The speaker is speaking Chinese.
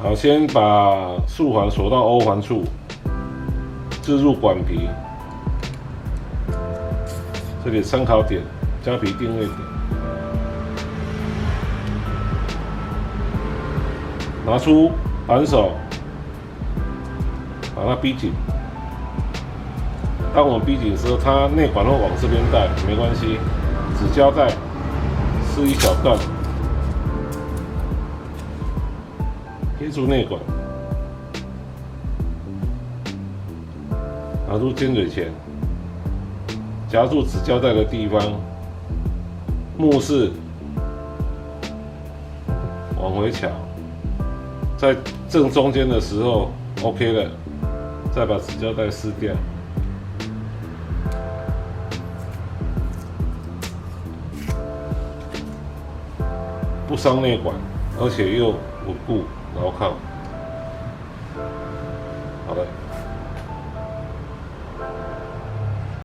好，先把束环锁到 O 环处，置入管皮，这里参考点，胶皮定位点，拿出扳手，把它逼紧。当我们逼紧的时候，它内管会往这边带，没关系，纸胶带撕一小段，贴住内管，拿出尖嘴钳，夹住纸胶带的地方，目视往回瞧，在正中间的时候 OK 了，再把纸胶带撕掉。不伤内管，而且又稳固牢靠。好了。